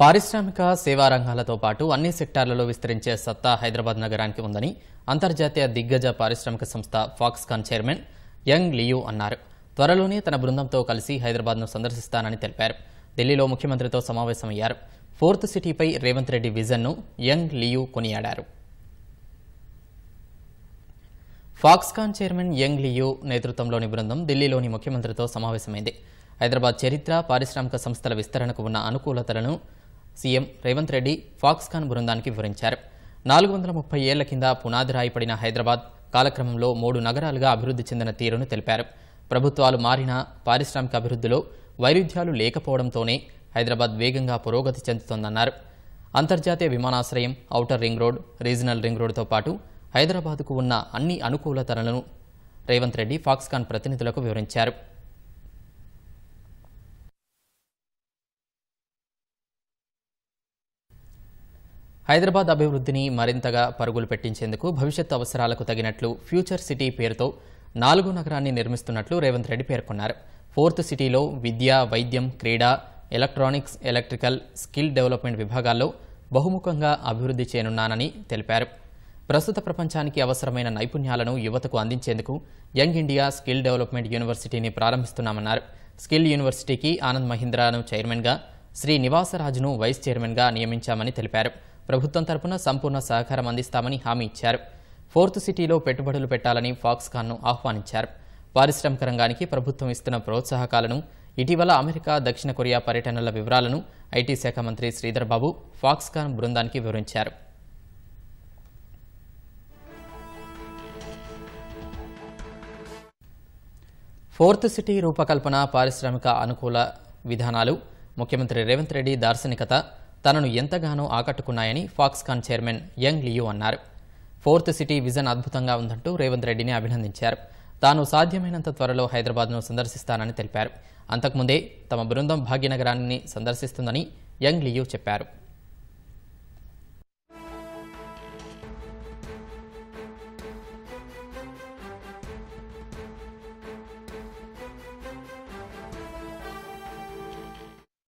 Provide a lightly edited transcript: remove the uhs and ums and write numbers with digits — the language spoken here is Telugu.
పారిశ్రామిక సేవా రంగాలతో పాటు అన్ని సెక్టార్లలో విస్తరించే సత్తా హైదరాబాద్ నగరానికి ఉందని అంతర్జాతీయ దిగ్గజ పారిశ్రామిక సంస్థ ఫాక్స్కాన్ చైర్మన్ యంగ్ లియూ అన్నారు. త్వరలోనే తన బృందంతో కలిసి హైదరాబాద్ను సందర్శిస్తానని తెలిపారు. ఢిల్లీలో ముఖ్యమంత్రితో సమావేశమయ్యారు. ఫోర్త్ సిటీపై రేవంత్ రెడ్డి విజన్ను యంగ్ లియూ కొనియాడారు. ఫాక్స్కాన్ చైర్మన్ యంగ్ లియూ నేతృత్వంలోని బృందం ఢిల్లీలోని ముఖ్యమంత్రితో సమావేశమైంది. హైదరాబాద్ చరిత్ర, పారిశ్రామిక సంస్థల విస్తరణకు ఉన్న అనుకూలతలను సీఎం రేవంత్ రెడ్డి ఫాక్స్కాన్ బృందానికి వివరించారు. 430 ఏళ్ల కింద పునాది రాయి పడిన హైదరాబాద్ కాలక్రమంలో 3 నగరాలుగా అభివృద్ధి చెందిన తీరును తెలిపారు. ప్రభుత్వాలు మారినా పారిశ్రామిక అభివృద్ధిలో వైరుధ్యాలు లేకపోవడంతోనే హైదరాబాద్ వేగంగా పురోగతి చెందుతోందన్నారు. అంతర్జాతీయ విమానాశ్రయం, outer ring road, regional ring రోడ్తో పాటు హైదరాబాద్కు ఉన్న అన్ని అనుకూలతలను రేవంత్ రెడ్డి ఫాక్స్కాన్ ప్రతినిధులకు వివరించారు. హైదరాబాద్ అభివృద్ధిని మరింతగా పరుగులు పెట్టించేందుకు భవిష్యత్తు అవసరాలకు తగినట్లు ఫ్యూచర్ సిటీ పేరుతో 4 నగరాన్ని నిర్మిస్తున్నట్లు రేవంత్ రెడ్డి పేర్కొన్నారు. ఫోర్త్ సిటీలో విద్య, వైద్యం, క్రీడా, ఎలక్ట్రానిక్స్, ఎలక్ట్రికల్, స్కిల్ డెవలప్మెంట్ విభాగాల్లో బహుముఖంగా అభివృద్ధి చేయనున్నానని తెలిపారు. ప్రస్తుత ప్రపంచానికి అవసరమైన నైపుణ్యాలను యువతకు అందించేందుకు యంగ్ ఇండియా స్కిల్ డెవలప్మెంట్ యూనివర్సిటీని ప్రారంభిస్తున్నామన్నారు. స్కిల్ యూనివర్సిటీకి ఆనంద్ మహీంద్రాను చైర్మన్గా, శ్రీ నివాసరాజును వైస్ చైర్మన్గా నియమించామని తెలిపారు. ప్రభుత్వం తరపున సంపూర్ణ సహకారం అందిస్తామని హామీ ఇచ్చారు. ఫోర్త్ సిటీలో పెట్టుబడులు పెట్టాలని ఫాక్స్కాన్ను ఆహ్వానించారు. పారిశ్రామిక రంగానికి ప్రభుత్వం ఇస్తున్న ప్రోత్సాహకాలను, ఇటీవల అమెరికా, దక్షిణ కొరియా పర్యటనల వివరాలను ఐటీ శాఖ మంత్రి శ్రీధర్ బాబు ఫాక్స్కాన్ బృందానికి వివరించారు. ఫోర్త్ సిటీ రూపకల్పన, పారిశ్రామిక అనుకూల విధానాలు, ముఖ్యమంత్రి రేవంత్ రెడ్డి దార్శనికత తనను ఎంతగానో ఆకట్టుకున్నాయని ఫాక్స్కాన్ చైర్మన్ యంగ్ లియూ అన్నారు. ఫోర్త్ సిటీ విజన్ అద్భుతంగా ఉందంటూ రేవంత్ రెడ్డిని అభినందించారు. తాను సాధ్యమైనంత త్వరలో హైదరాబాద్ను సందర్శిస్తానని తెలిపారు. అంతకుముందే తమ బృందం భాగ్యనగరాన్ని సందర్శిస్తుందని యంగ్ లియూ చెప్పారు.